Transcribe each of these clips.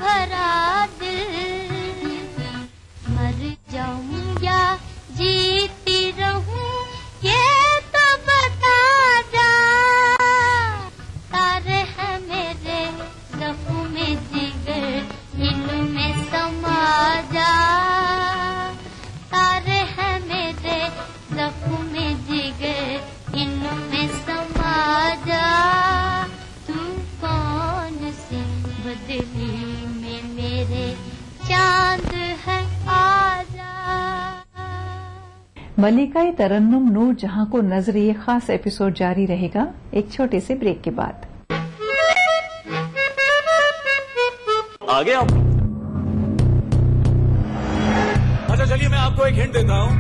भरा दिल, मर जाऊं या जीती रहूं ये तो बता जा, तारे हैं मेरे लहू में जिगर इनमें समा जा, तारे हैं मेरे लहू में जिगर इनमें समा जा, तू कौन सी बदली में मेरे चांद है आजा। मल्लिका तरन्नुम नूर जहां को नजर ये खास एपिसोड जारी रहेगा एक छोटे से ब्रेक के बाद। आ गए आप? अच्छा चलिए मैं आपको एक हिंट देता हूँ।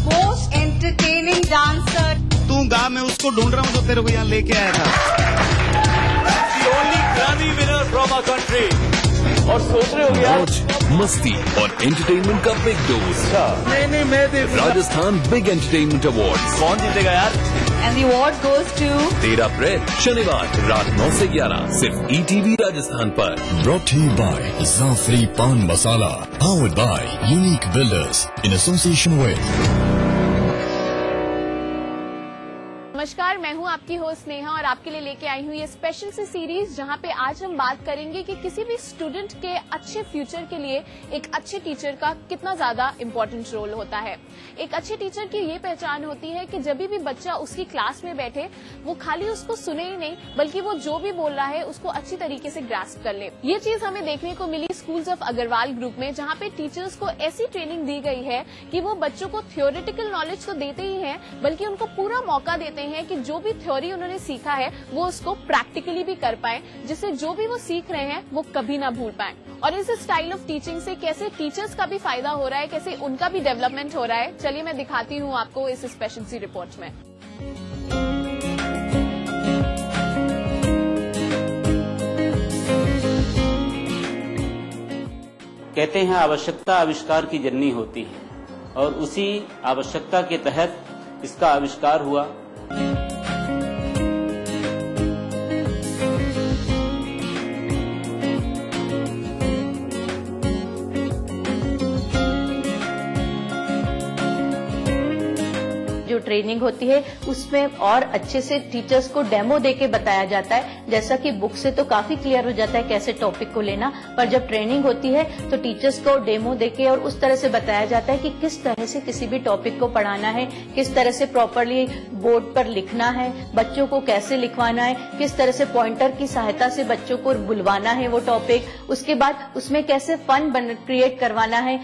Most entertaining dancer. तू गा, मैं उसको ढूंढ रहा हूँ जो तेरे को यहाँ लेके आया था। The only Grammy winner from our country। और सोच रहे हो यार, मस्ती और एंटरटेनमेंट का बिग डोज। नहीं मैं देखूंगा। Rajasthan big entertainment award. कौन जीतेगा यार? And the award goes to 13 April शनिवार रात 9 से 11 सिर्फ ETV राजस्थान पर। Brought to you by Zafri Pan Masala, powered by Unique Builders in association with। नमस्कार, मैं हूं आपकी होस्ट नेहा और आपके लिए लेके आई हूं ये स्पेशल सी सीरीज जहां पे आज हम बात करेंगे कि किसी भी स्टूडेंट के अच्छे फ्यूचर के लिए एक अच्छे टीचर का कितना ज्यादा इम्पोर्टेंट रोल होता है। एक अच्छे टीचर की ये पहचान होती है कि जब भी बच्चा उसकी क्लास में बैठे वो खाली उसको सुने ही नहीं बल्कि वो जो भी बोल रहा है उसको अच्छी तरीके से ग्रास्प कर ले। ये चीज हमें देखने को मिली स्कूल्स ऑफ अग्रवाल ग्रुप में, जहाँ पे टीचर्स को ऐसी ट्रेनिंग दी गई है कि वो बच्चों को थियोरेटिकल नॉलेज तो देते ही हैं बल्कि उनको पूरा मौका देते हैं कि जो भी थ्योरी उन्होंने सीखा है वो उसको प्रैक्टिकली भी कर पाए, जिससे जो भी वो सीख रहे हैं वो कभी ना भूल पाए। और इस स्टाइल ऑफ टीचिंग से कैसे टीचर्स का भी फायदा हो रहा है, कैसे उनका भी डेवलपमेंट हो रहा है, चलिए मैं दिखाती हूँ आपको इस स्पेशल सी रिपोर्ट में। कहते हैं आवश्यकता आविष्कार की जर्नी होती है और उसी आवश्यकता के तहत इसका आविष्कार हुआ। जो ट्रेनिंग होती है उसमें और अच्छे से टीचर्स को डेमो देके बताया जाता है। जैसा कि बुक से तो काफी क्लियर हो जाता है कैसे टॉपिक को लेना, पर जब ट्रेनिंग होती है तो टीचर्स को डेमो देके और उस तरह से बताया जाता है कि किस तरह से किसी भी टॉपिक को पढ़ाना है, किस तरह से प्रॉपरली बोर्ड पर लिखना है, बच्चों को कैसे लिखवाना है, किस तरह से पॉइंटर की सहायता से बच्चों को बुलवाना है वो टॉपिक, उसके बाद उसमें कैसे फन क्रिएट करवाना है।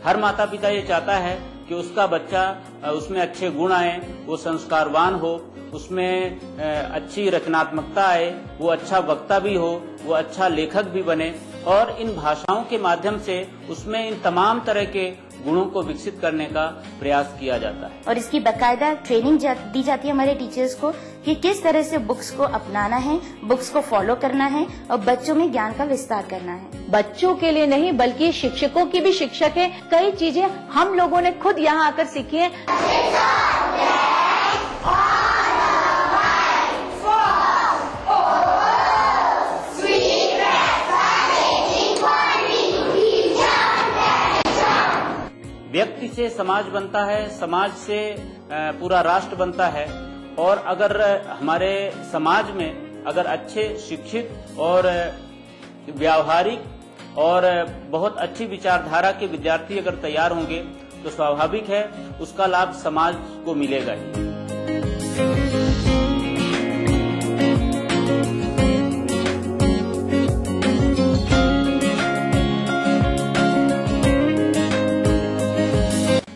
हर माता पिता ये चाहता है कि उसका बच्चा उसमें अच्छे गुण आए, वो संस्कारवान हो, उसमें अच्छी रचनात्मकता आए, वो अच्छा वक्ता भी हो, वो अच्छा लेखक भी बने और इन भाषाओं के माध्यम से उसमें इन तमाम तरह के गुणों को विकसित करने का प्रयास किया जाता है। और इसकी बाकायदा ट्रेनिंग दी जाती है हमारे टीचर्स को कि किस तरह से बुक्स को अपनाना है, बुक्स को फॉलो करना है और बच्चों में ज्ञान का विस्तार करना है। बच्चों के लिए नहीं बल्कि शिक्षकों की भी शिक्षक है। कई चीजें हम लोगों ने खुद यहाँ आकर सीखी है। व्यक्ति से समाज बनता है, समाज से पूरा राष्ट्र बनता है और अगर हमारे समाज में अगर अच्छे शिक्षित और व्यावहारिक और बहुत अच्छी विचारधारा के विद्यार्थी अगर तैयार होंगे तो स्वाभाविक है उसका लाभ समाज को मिलेगा ही।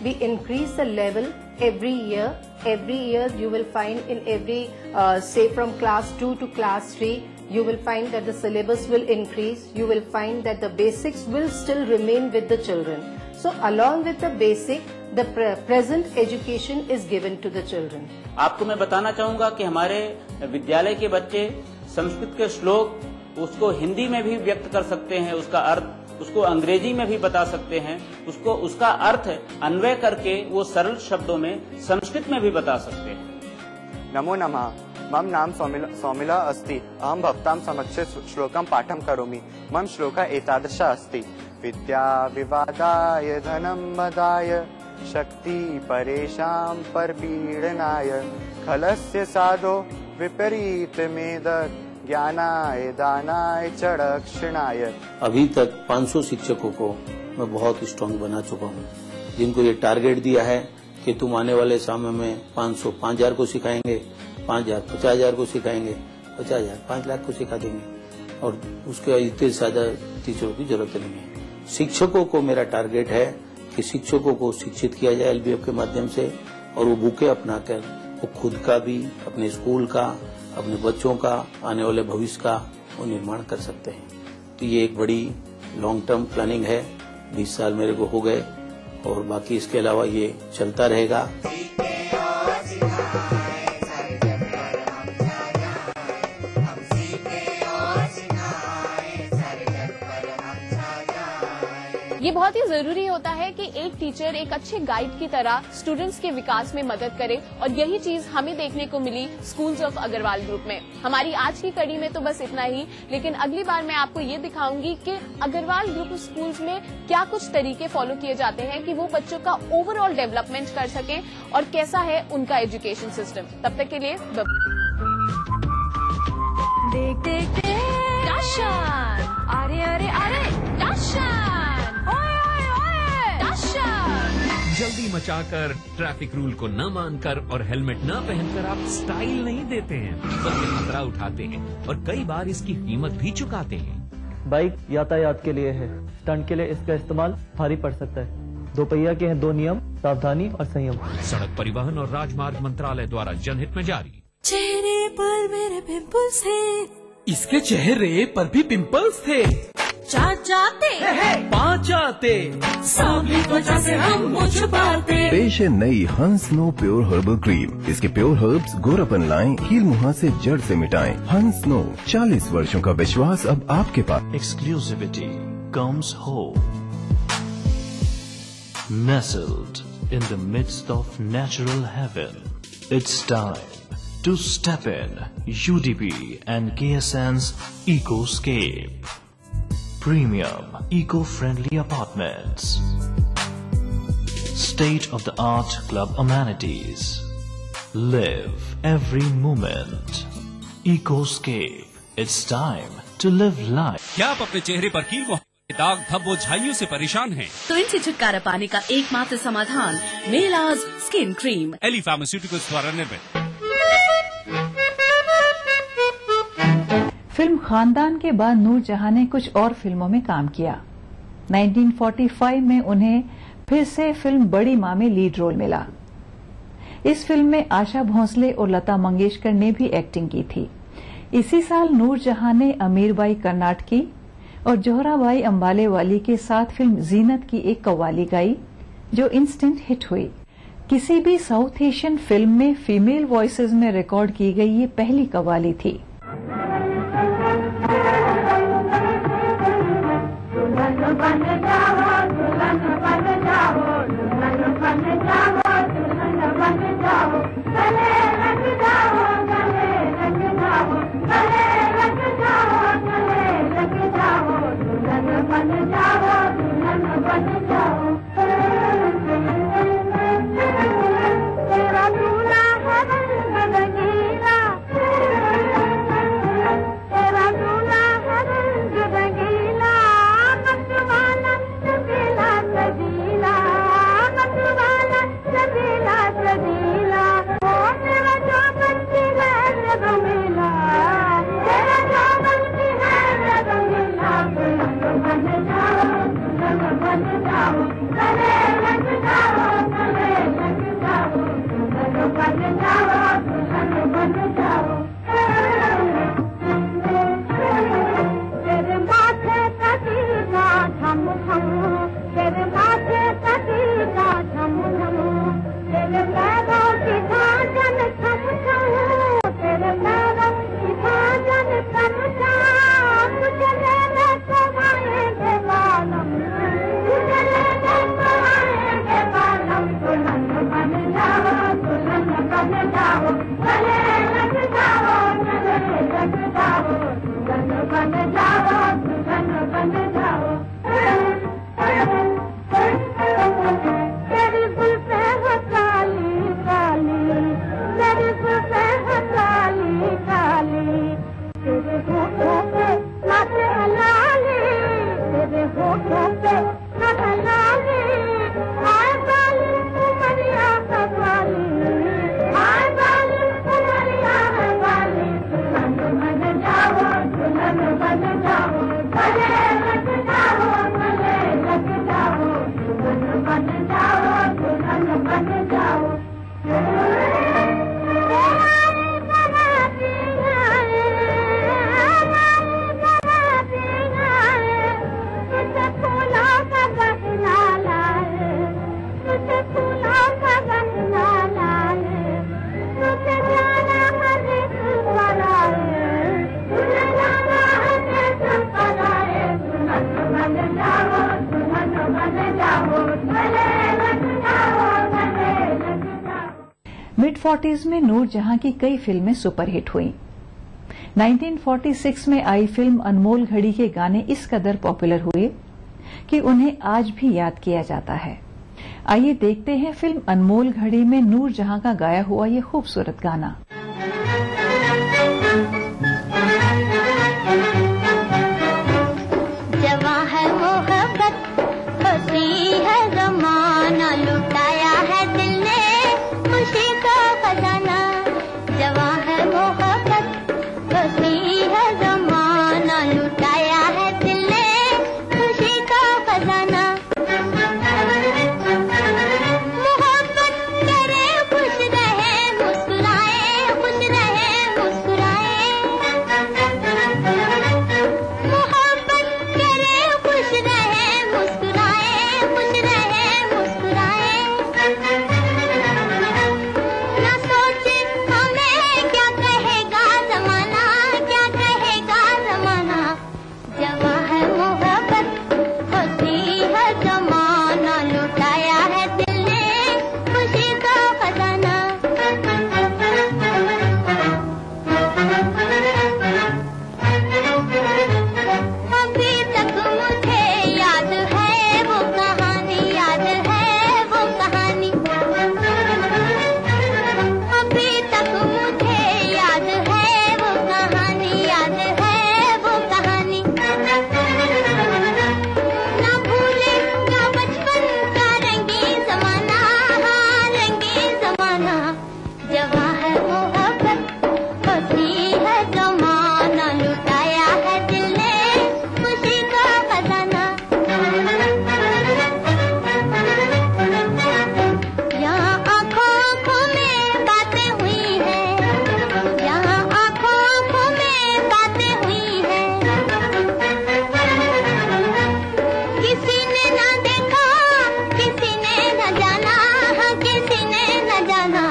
We increase the level every year. Every year you will find in every, say from class 2 to class 3, you will find that the syllabus will increase. You will find that the basics will still remain with the children. So along with the basic, the present education is given to the children. आपको मैं बताना चाहूँगा कि हमारे विद्यालय के बच्चे संस्कृत के श्लोक उसको हिंदी में भी व्यक्त कर सकते हैं, उसका अर्थ उसको अंग्रेजी में भी बता सकते हैं, उसको उसका अर्थ अन्वय करके वो सरल शब्दों में संस्कृत में भी बता सकते हैं। नमो नमः। मम नाम सौमिला अस्ति। अहं भवतां समक्षे श्लोकं पाठं करोमि। मम श्लोकः एतादृशः अस्ति। विद्या विवादाय धनं मदाय शक्ति परेषां परपीडनाय खलस्य साधो विपरीत मेद ज्ञानाय दानाय च रक्षणाय। अभी तक 500 शिक्षकों को मैं बहुत स्ट्रांग बना चुका हूँ, जिनको ये टारगेट दिया है कि तुम आने वाले समय में 5,000 को सिखाएंगे, 5,000 50,000 को सिखाएंगे, 50,000 5 लाख को सिखा देंगे और उसके इतने ज्यादा टीचरों की जरूरत नहीं है। शिक्षकों को मेरा टारगेट है कि शिक्षकों को शिक्षित किया जाए LBF के माध्यम से और वो बुकें अपनाकर वो खुद का भी, अपने स्कूल का, अपने बच्चों का, आने वाले भविष्य का वो निर्माण कर सकते हैं। तो ये एक बड़ी लॉन्ग टर्म प्लानिंग है। 20 साल मेरे को हो गए और बाकी इसके अलावा ये चलता रहेगा। ये बहुत ही जरूरी होता है कि एक टीचर एक अच्छे गाइड की तरह स्टूडेंट्स के विकास में मदद करे और यही चीज हमें देखने को मिली स्कूल्स ऑफ अग्रवाल ग्रुप में। हमारी आज की कड़ी में तो बस इतना ही, लेकिन अगली बार मैं आपको ये दिखाऊंगी कि अग्रवाल ग्रुप स्कूल्स में क्या कुछ तरीके फॉलो किए जाते हैं कि वो बच्चों का ओवरऑल डेवलपमेंट कर सकें और कैसा है उनका एजुकेशन सिस्टम। तब तक के लिए देख देख देख दर्शन, अरे अरे अरे दर्शन, जल्दी मचाकर, ट्रैफिक रूल को न मानकर और हेलमेट न पहनकर आप स्टाइल नहीं देते हैं, बल्कि खतरा उठाते हैं और कई बार इसकी कीमत भी चुकाते हैं। बाइक यातायात के लिए है, स्टंट के लिए इसका इस्तेमाल भारी पड़ सकता है। 2 पहिया के हैं 2 नियम, सावधानी और संयम। सड़क परिवहन और राजमार्ग मंत्रालय द्वारा जनहित में जारी। चेहरे पर मेरे पिंपल्स हैं, इसके चेहरे पर भी पिंपल्स थे। जाते पाते सांवली त्वचा से हम मुझ पाते। पेश है नई हंस नो प्योर हर्बल क्रीम। इसके प्योर हर्ब्स गोरापन लाएं, कील मुहां से जड़ से मिटाएं। हंस नो, 40 वर्षों का विश्वास अब आपके पास। Exclusivity comes home. Nestled in the midst of natural heaven, it's time to step in UDP and KSN's Ecoscape. Premium, eco-friendly apartments. State-of-the-art club amenities. Live every moment. Ecoscape. It's time to live life. क्या आप अपने चेहरे पर कील मुहां, दाग, धब्बों, झाइयों से परेशान हैं? तो इनसे छुटकारा पाने का एकमात्र समाधान Melaz skin cream, Eli pharmaceuticals द्वारा निर्मित। फिल्म खानदान के बाद नूरजहां ने कुछ और फिल्मों में काम किया। 1945 में उन्हें फिर से फिल्म बड़ी मां में लीड रोल मिला। इस फिल्म में आशा भोंसले और लता मंगेशकर ने भी एक्टिंग की थी। इसी साल नूरजहां ने अमीरबाई कर्नाटकी और जोहराबाई अंबालेवाली के साथ फिल्म जीनत की एक कव्वाली गाई, जो इंस्टेंट हिट हुई। किसी भी साउथ एशियन फिल्म में फीमेल वॉइसेस में रिकॉर्ड की गई ये पहली कव्वाली थी। Bye. मिड 40s में नूर जहां की कई फिल्में सुपरहिट हुईं। 1946 में आई फिल्म अनमोल घड़ी के गाने इस कदर पॉपुलर हुए कि उन्हें आज भी याद किया जाता है। आइए देखते हैं फिल्म अनमोल घड़ी में नूर जहां का गाया हुआ ये खूबसूरत गाना। जवां है मोहब्बत, खुशी है ज़माना, लुटाया है दिल ने खुशी का खजाना। जवां है मोहब्बत, खुशी है ज़माना, लुटाया है दिल ने खुशी का खजाना। मोहब्बत करे खुश रहे मुस्कुराए, खुश रहे मुस्कुराए। मोहब्बत करे खुश रहे मुस्कुराए, खुश रहे मुस्कुराए। ना सोचे हमें क्या कहेगा ज़माना, क्या कहेगा ज़माना। जवां है मोहब्बत, खुशी है ज़माना, लुटाया है दिल ने खुशी का खजाना। अभी तक मुझे याद है वो कहानी, याद है वो कहानी। अभी तक मुझे याद है वो कहानी, याद है वो कहानी। ना भूलेगा बचपन का रंगीन ज़माना, हाँ रंगीन ज़माना। जवां है मोहब्बत, खुशी है ज़माना, लुटाया है दिल ने खुशी का खजाना। यहाँ आँखों आँखों में बातें हुई हैं, यहाँ आँखों आँखों में बातें हुई हैं। किसी ने ना देखा, किसी ने न जाना, हाँ किसी ने न जाना।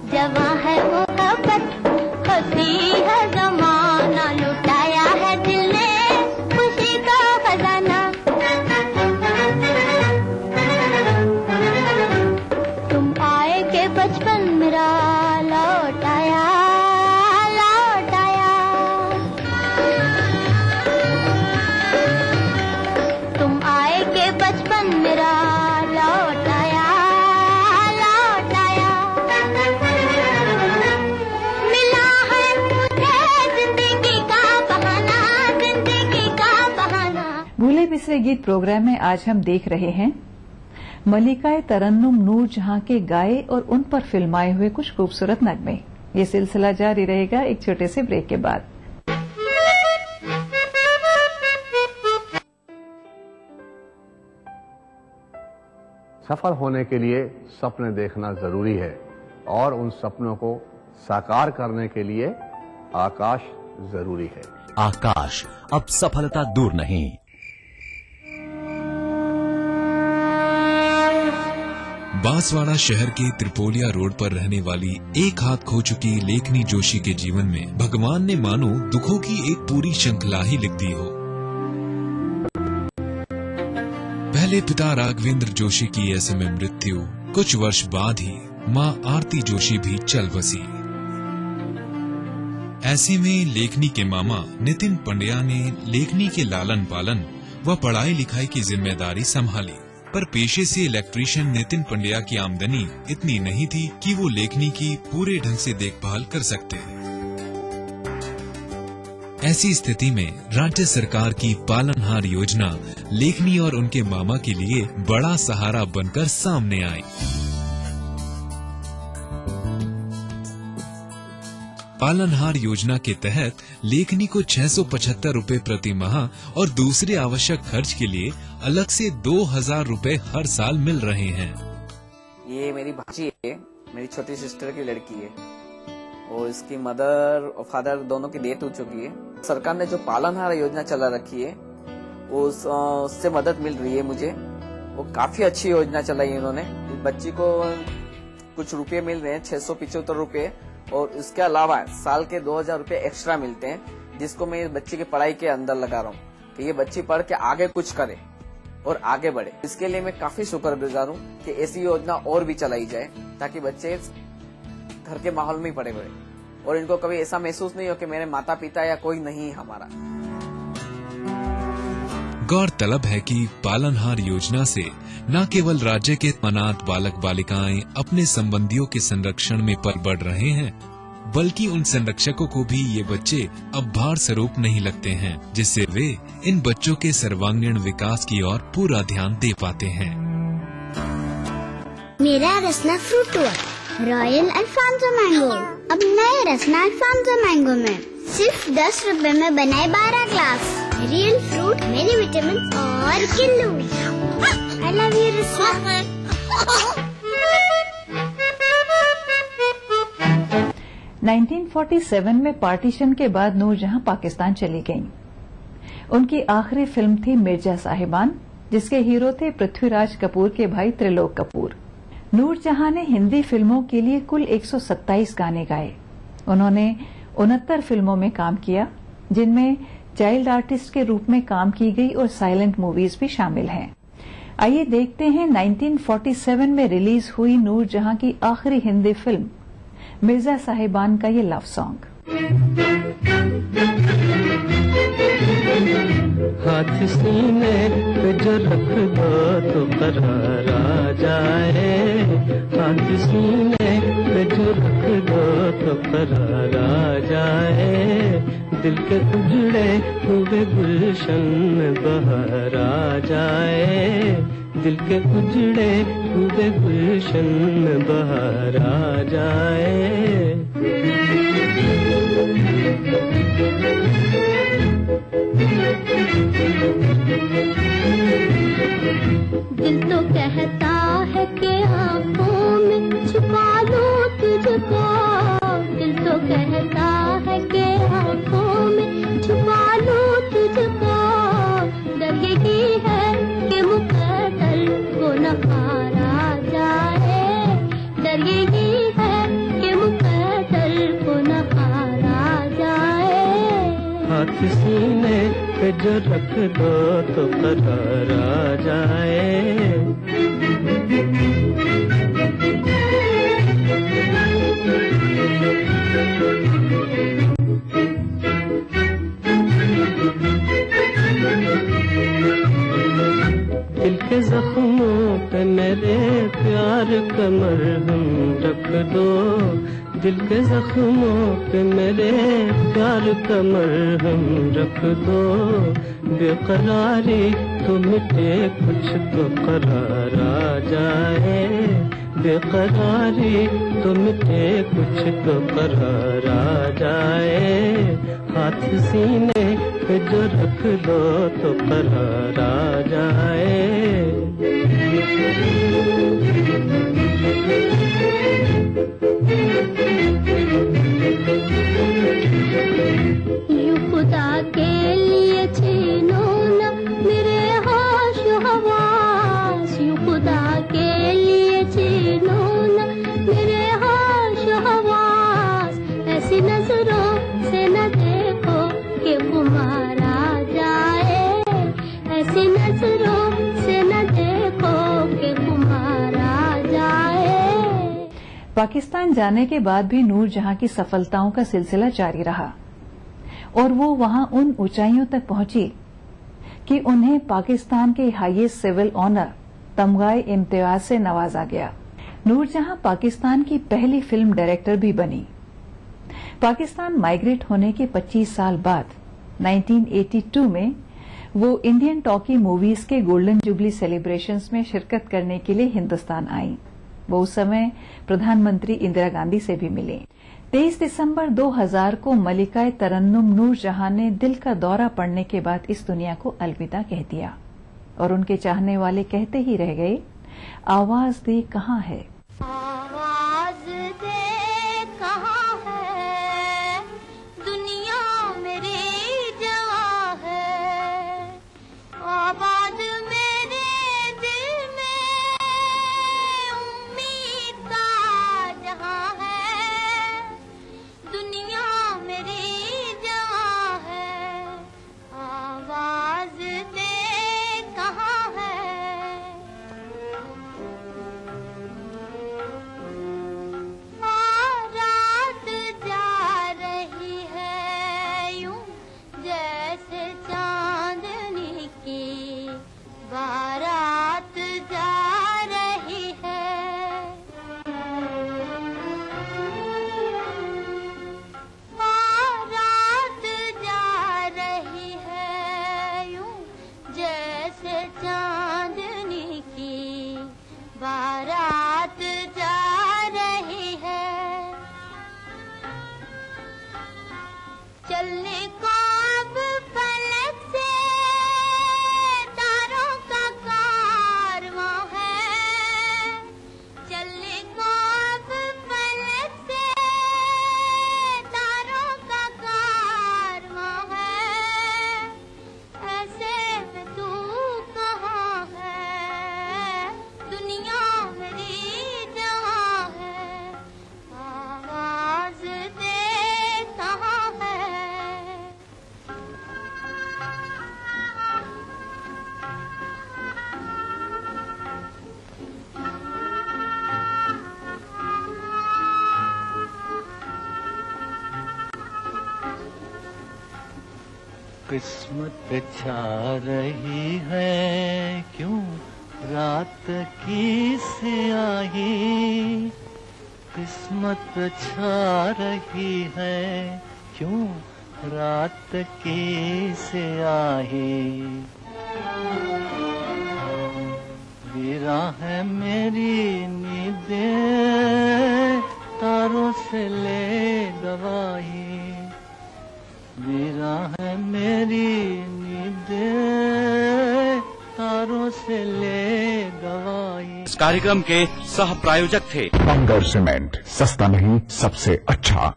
जवां है मोहब्बत, खुशी है ज़माना, लुटाया है दिल ने खुशी का खजाना। तुम आए के बचपन मेरा लौट आया, लौट आया। तुम आए के बचपन मेरा लौट आया, लौट आया। मिला है मुझे जिंदगी का बहाना, जिंदगी का बहाना। भूले बिसरे गीत प्रोग्राम में आज हम देख रहे हैं मलिकाए तरन्नुम नूर जहां के गाए और उन पर फिल्माए हुए कुछ खूबसूरत नगमे। ये सिलसिला जारी रहेगा एक छोटे से ब्रेक के बाद। सफल होने के लिए सपने देखना जरूरी है और उन सपनों को साकार करने के लिए आकाश जरूरी है। आकाश, अब सफलता दूर नहीं। बांसवाड़ा शहर के त्रिपोलिया रोड पर रहने वाली एक हाथ खो चुकी लेखनी जोशी के जीवन में भगवान ने मानो दुखों की एक पूरी श्रृंखला ही लिख दी हो। पहले पिता राघवेंद्र जोशी की ऐसे में मृत्यु, कुछ वर्ष बाद ही मां आरती जोशी भी चल बसी। ऐसे में लेखनी के मामा नितिन पंड्या ने लेखनी के लालन पालन व पढ़ाई लिखाई की जिम्मेदारी संभाली, पर पेशे से इलेक्ट्रीशियन नितिन पंड्या की आमदनी इतनी नहीं थी कि वो लेखनी की पूरे ढंग से देखभाल कर सकते। ऐसी स्थिति में राज्य सरकार की पालनहार योजना लेखनी और उनके मामा के लिए बड़ा सहारा बनकर सामने आई। पालनहार योजना के तहत लेखनी को 675 रुपए प्रति माह और दूसरे आवश्यक खर्च के लिए अलग से 2000 रुपए हर साल मिल रहे हैं। ये मेरी भांजी है, मेरी छोटी सिस्टर की लड़की है और इसकी मदर और फादर दोनों की डेथ हो चुकी है। सरकार ने जो पालनहार योजना चला रखी है उससे मदद मिल रही है मुझे। वो काफी अच्छी योजना चलाई इन्होंने। बच्ची को कुछ रुपए मिल रहे हैं, 675 रुपए, और इसके अलावा साल के 2000 रुपए एक्स्ट्रा मिलते हैं, जिसको मैं बच्ची की पढ़ाई के अंदर लगा रहा हूँ कि ये बच्ची पढ़ के आगे कुछ करे और आगे बढ़े। इसके लिए मैं काफी शुक्रगुजार हूँ कि ऐसी योजना और भी चलाई जाए ताकि बच्चे घर के माहौल में ही पड़े हुए और इनको कभी ऐसा महसूस नहीं हो कि मेरे माता पिता या कोई नहीं हमारा। गौरतलब है कि पालनहार योजना से न केवल राज्य के अनाथ बालक बालिकाएं अपने संबंधियों के संरक्षण में पल बढ़ रहे हैं, बल्कि उन संरक्षकों को भी ये बच्चे अब भार स्वरूप नहीं लगते हैं, जिससे वे इन बच्चों के सर्वांगीण विकास की ओर पूरा ध्यान दे पाते हैं। मेरा रसना फ्रूट हुआ रॉयल अल्फांसो मैंगो। अब नए रसना अल्फांसो मैंगो में सिर्फ 10 रुपए में बनाए 12 ग्लास। रियल फ्रूट, मेरी विटामिन और किल्लू। आई लव यू रसना। 1947 में पार्टीशन के बाद नूरजहां पाकिस्तान चली गईं। उनकी आखिरी फिल्म थी मिर्जा साहिबान, जिसके हीरो थे पृथ्वीराज कपूर के भाई त्रिलोक कपूर। नूरजहां ने हिंदी फिल्मों के लिए कुल 127 गाने गाए। उन्होंने 69 फिल्मों में काम किया, जिनमें चाइल्ड आर्टिस्ट के रूप में काम की गई और साइलेंट मूवीज भी शामिल हैं। आइए देखते हैं 1947 में रिलीज हुई नूरजहां की आखिरी हिंदी फिल्म मिर्जा साहिबान का ये लव सॉन्ग। हाथ सीने पे जो रख दो तो करार आ जाए। हाथ सीने पे जो रख दो तो करार आ जाए। दिल के उजड़े हुए गुलशन बहार आ जाए। दिल के उजड़े हुए गुलशन बहार आ जाए। दिल तो कहता है कि आंखों में छुपा लूं तुझको। दिल तो कहता है कि आंखों में छुपा लूं तुझको। लगेगी है कि मुकद्दर को नकार आ जाए। लगेगी है कि मुकद्दर को नकार आ जाए। हाथ सीने पे जो रख दो तो करार आ जाए। दिल के जख्मों पे मेरे प्यार का मरहम रख दो। दिल के जख्मों पे मेरे प्यार का मरहम रख दो। बेकरारी तो मिटे कुछ तो करार आ जाए। बेकरारी तो मिटे कुछ तो करार आ जाए। हाथ सीने पे जो रख दो तो करार आ जाए। यूं खुदा के लिए छीनो ना मेरे होश हवास। यूं खुदा के लिए छीनो ना मेरे होश हवास। ऐसी नजरों से न देखो कि खुमार आ जाए। ऐसी नजरों से न देखो कि खुमार आ जाए। पाकिस्तान जाने के बाद भी नूरजहां की सफलताओं का सिलसिला जारी रहा और वो वहां उन ऊंचाइयों तक पहुंची कि उन्हें पाकिस्तान के हाईएस्ट सिविल ऑनर तमगाए इम्तियाज से नवाजा गया। नूरजहां पाकिस्तान की पहली फिल्म डायरेक्टर भी बनी। पाकिस्तान माइग्रेट होने के 25 साल बाद 1982 में वो इंडियन टॉकी मूवीज के गोल्डन जुबली सेलिब्रेशंस में शिरकत करने के लिए हिंदुस्तान आई। वो उस समय प्रधानमंत्री इंदिरा गांधी से भी मिले। 23 दिसंबर 2000 को मलिकाए तरन्नुम नूरजहां ने दिल का दौरा पड़ने के बाद इस दुनिया को अलविदा कह दिया और उनके चाहने वाले कहते ही रह गए, आवाज दे कहाँ है। आवाज दे कहाँ है, दुनिया मेरी जवां है। आवाज मेरे दिल में उम्मीद का जहां है। दुनिया मेरी जवां है। आवाज दे कहाँ है। चलने को अब फलक से तारों का कारवां है, चलने को अब फलक से तारों का कारवां है, ऐसे में तू कहाँ है, दुनिया मेरी जहाँ है, आवाज दे कहाँ है। किस्मत छा रही है क्यों रात की स्याही, किस्मत छा रही है क्यों रात की स्याही, वीरा है मेरी नींदें तारों से ले गवाही, वीरा है मेरी नींदें तारों से ले गवाही। इस कार्यक्रम के सह प्रायोजक थे बंगर सीमेंट, सस्ता नहीं सबसे अच्छा।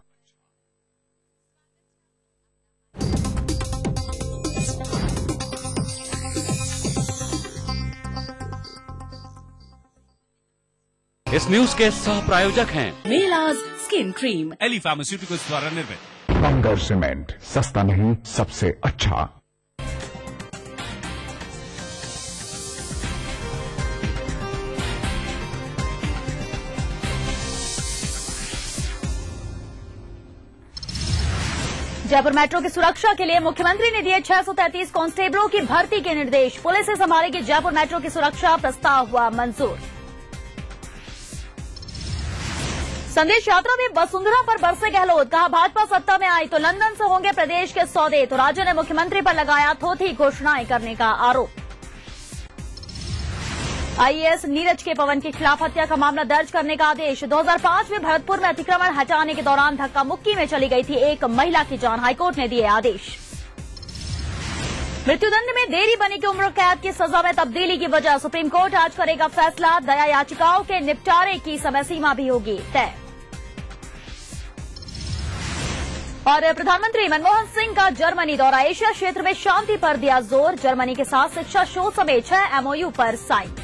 इस न्यूज के सह प्रायोजक हैं Melaz skin cream, Eli pharmaceuticals द्वारा निर्मित। बंगर सीमेंट, सस्ता नहीं सबसे अच्छा। जयपुर मेट्रो की सुरक्षा के लिए मुख्यमंत्री ने दिए 633 कांस्टेबलों की भर्ती के निर्देश, पुलिस से संभालेगी जयपुर मेट्रो की सुरक्षा, प्रस्ताव हुआ मंजूर। संदेश यात्रा में वसुंधरा पर बरसे गहलोत, कहा भाजपा सत्ता में आई तो लंदन से होंगे प्रदेश के सौदे, तो राज्य ने मुख्यमंत्री पर लगाया थोथी घोषणाएं करने का आरोप। आईएएस नीरज के पवन के खिलाफ हत्या का मामला दर्ज करने का आदेश, 2005 में भरतपुर में अतिक्रमण हटाने के दौरान धक्का मुक्की में चली गई थी एक महिला की जान, हाईकोर्ट ने दिए आदेश। मृत्युदंड में देरी बनी की उम्र कैद की सजा में तब्दीली की वजह, सुप्रीम कोर्ट आज करेगा फैसला, दया याचिकाओं के निपटारे की समय सीमा भी होगी तय। और प्रधानमंत्री मनमोहन सिंह का जर्मनी दौरा, एशिया क्षेत्र में शांति पर दिया जोर, जर्मनी के साथ शिक्षा शोध समेत 6 एमओयू पर साइन।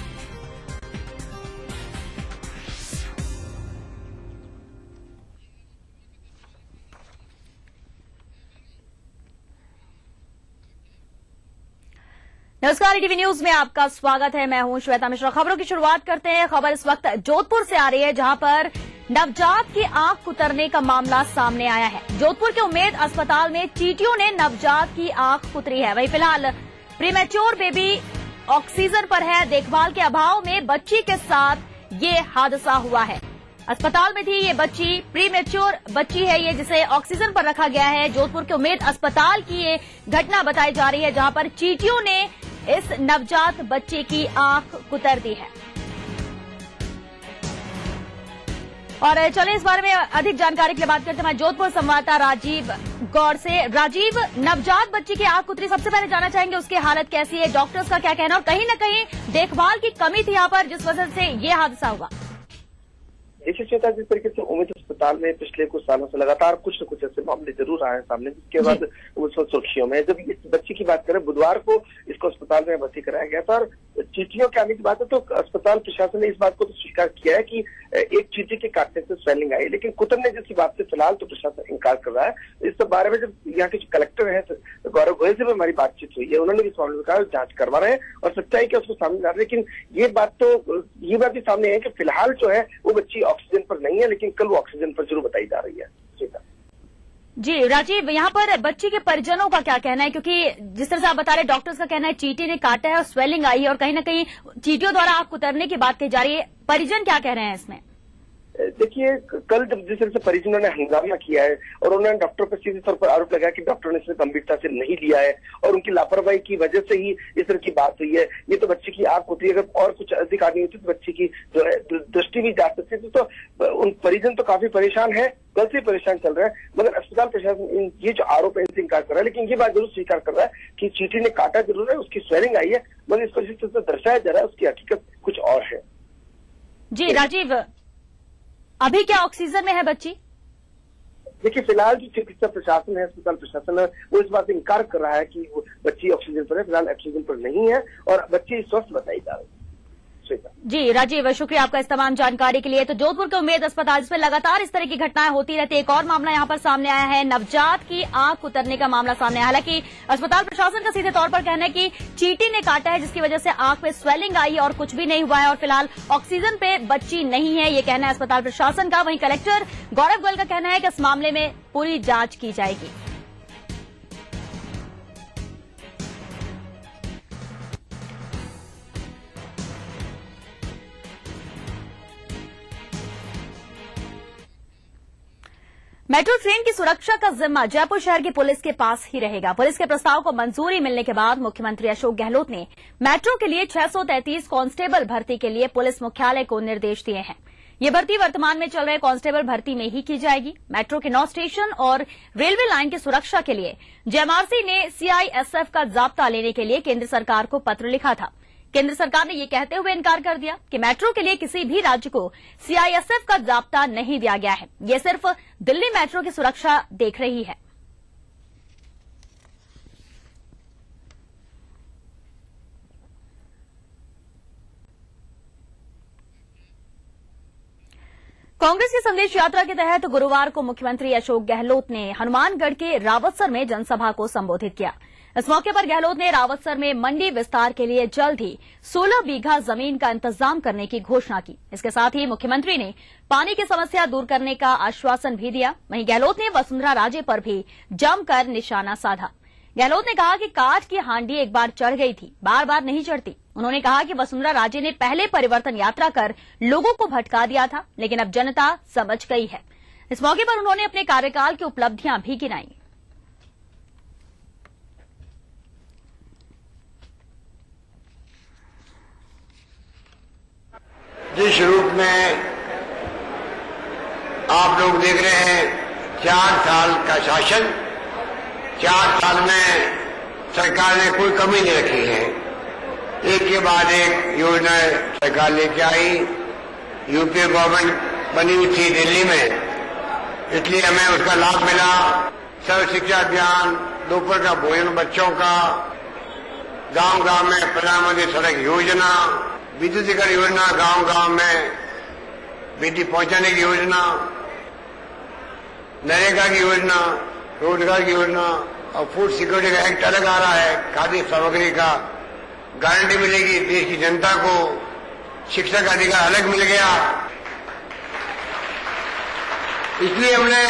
नमस्कार, टीवी न्यूज में आपका स्वागत है। मैं हूं श्वेता मिश्रा। खबरों की शुरुआत करते हैं। खबर इस वक्त जोधपुर से आ रही है, जहां पर नवजात की आंख कुतरने का मामला सामने आया है। जोधपुर के उम्मेद अस्पताल में चींटियों ने नवजात की आंख कुतरी है। वहीं फिलहाल प्रीमेच्योर बेबी ऑक्सीजन पर है, देखभाल के अभाव में बच्ची के साथ ये हादसा हुआ है। अस्पताल में थी ये बच्ची, प्रीमेच्योर बच्ची है ये, जिसे ऑक्सीजन पर रखा गया है। जोधपुर के उम्मेद अस्पताल की ये घटना बताई जा रही है, जहां पर चींटियों ने इस नवजात बच्चे की आंख कुतर दी है। और चलिए इस बारे में अधिक जानकारी के लिए बात करते हैं जोधपुर संवाददाता राजीव गौड़ से। राजीव, नवजात बच्ची की आंख कुतरी, सबसे पहले जानना चाहेंगे उसकी हालत कैसी है, डॉक्टर्स का क्या कहना, और कहीं न कहीं देखभाल की कमी थी यहाँ पर जिस वजह से ये हादसा हुआ। देखिए श्वेता, जिस तरीके से उम्मीद अस्पताल में पिछले कुछ सालों से लगातार कुछ न कुछ ऐसे मामले जरूर आए सामने, जिसके बाद उस वक्त सुर्खियों में। जब इस बच्ची की बात करें, बुधवार को इसको अस्पताल में भर्ती कराया गया था और चींटियों के आने की बात है तो अस्पताल प्रशासन ने इस बात को तो स्वीकार किया है कि एक चींटी के काटने से स्वेलिंग आई, लेकिन कुतरने जैसी बात से फिलहाल तो प्रशासन इंकार कर रहा है। इस बारे में जब यहाँ के जो कलेक्टर है गौरव गोयल से भी हमारी बातचीत हुई है, उन्होंने भी इस मामले में कहा जांच करवा रहे हैं और सच्चाई क्या उसको सामने ला रहे हैं। लेकिन ये बात भी सामने है कि फिलहाल जो है वो बच्ची ऑक्सीजन पर नहीं है, लेकिन कल वो ऑक्सीजन पर जरूर बताई जा रही है। जी राजीव, यहाँ पर बच्ची के परिजनों का क्या कहना है, क्योंकि जिस तरह से आप बता रहे डॉक्टर्स का कहना है चींटी ने काटा है और स्वेलिंग आई है और कहीं न कहीं चींटियों द्वारा आंख कुतरने की बात कही जा रही है, परिजन क्या कह रहे हैं इसमें? देखिए, कल जब जिस तरह से परिजनों ने हंगामा किया है और उन्होंने डॉक्टर पर सीधे तौर पर आरोप लगाया कि डॉक्टर ने इसे गंभीरता से नहीं लिया है और उनकी लापरवाही की वजह से ही इस तरह की बात हुई है, ये तो बच्चे की आंख होती है, अगर और कुछ अधिक आदमी होती तो बच्चे की जो है दृष्टि भी जा सकती थी। तो उन परिजन तो काफी परेशान है, कल से परेशान चल रहे हैं, मगर अस्पताल प्रशासन ये जो आरोप है इनसे इंकार कर रहा है, लेकिन ये बात जरूर स्वीकार कर रहा है कि चींटी ने काटा जरूर है, उसकी स्वेलिंग आई है, मगर इसको जिस तरह से दर्शाया जा रहा है उसकी हकीकत कुछ और है। जी राजीव, अभी क्या ऑक्सीजन में है बच्ची? देखिए, फिलहाल जो चिकित्सा प्रशासन है, अस्पताल प्रशासन है, वो इस बात से इंकार कर रहा है कि वो बच्ची ऑक्सीजन पर है, फिलहाल ऑक्सीजन पर नहीं है और बच्ची स्वस्थ बताई जा रही है। जी राजीव, शुक्रिया आपका इस तमाम जानकारी के लिए। तो जोधपुर के उम्मेद अस्पताल जिसमें लगातार इस तरह की घटनाएं होती रहती है, एक और मामला यहां पर सामने आया है, नवजात की आंख उतरने का मामला सामने आया। हालांकि अस्पताल प्रशासन का सीधे तौर पर कहना है कि चींटी ने काटा है जिसकी वजह से आंख में स्वेलिंग आई और कुछ भी नहीं हुआ है और फिलहाल ऑक्सीजन पे बच्ची नहीं है, ये कहना है अस्पताल प्रशासन का। वहीं कलेक्टर गौरव गोयल का कहना है कि इस मामले में पूरी जांच की जाएगी। मेट्रो ट्रेन की सुरक्षा का जिम्मा जयपुर शहर की पुलिस के पास ही रहेगा। पुलिस के प्रस्ताव को मंजूरी मिलने के बाद मुख्यमंत्री अशोक गहलोत ने मेट्रो के लिए 633 कांस्टेबल भर्ती के लिए पुलिस मुख्यालय को निर्देश दिए हैं। ये भर्ती वर्तमान में चल रहे कांस्टेबल भर्ती में ही की जाएगी। मेट्रो के 9 स्टेशन और रेलवे लाइन की सुरक्षा के लिए जेएमआरसी ने सीआईएसएफ का जाब्ता लेने के लिए केंद्र सरकार को पत्र लिखा था। केंद्र सरकार ने ये कहते हुए इनकार कर दिया कि मेट्रो के लिए किसी भी राज्य को सीआईएसएफ का जाब्ता नहीं दिया गया है, ये सिर्फ दिल्ली मेट्रो की सुरक्षा देख रही है। कांग्रेस की संदेश यात्रा के तहत गुरुवार को मुख्यमंत्री अशोक गहलोत ने हनुमानगढ़ के रावतसर में जनसभा को संबोधित किया। इस मौके पर गहलोत ने रावतसर में मंडी विस्तार के लिए जल्द ही 16 बीघा जमीन का इंतजाम करने की घोषणा की। इसके साथ ही मुख्यमंत्री ने पानी की समस्या दूर करने का आश्वासन भी दिया। वहीं गहलोत ने वसुंधरा राजे पर भी जमकर निशाना साधा। गहलोत ने कहा कि काठ की हांडी एक बार चढ़ गई थी, बार बार नहीं चढ़ती। उन्होंने कहा कि वसुंधरा राजे ने पहले परिवर्तन यात्रा कर लोगों को भटका दिया था, लेकिन अब जनता समझ गई है। इस मौके पर उन्होंने अपने कार्यकाल की उपलब्धियां भी गिनाई। जिस रूप में आप लोग देख रहे हैं 4 साल का शासन, 4 साल में सरकार ने कोई कमी नहीं रखी है। एक के बाद एक योजना सरकार लेके आई। यूपीए गवर्नमेंट बनी हुई थी दिल्ली में, इसलिए हमें उसका लाभ मिला। सर्व शिक्षा अभियान, दोपहर का भोजन बच्चों का, गांव-गांव में प्रधानमंत्री सड़क योजना, विद्युतीकरण योजना, गांव-गांव में बिजली पहुंचाने की योजना, नरेगा की योजना, रोजगार की योजना और फूड सिक्योरिटी का एक्ट अलग आ रहा है। खाद्य सामग्री का गारंटी मिलेगी देश की जनता को। शिक्षा का अधिकार अलग मिल गया। इसलिए हमने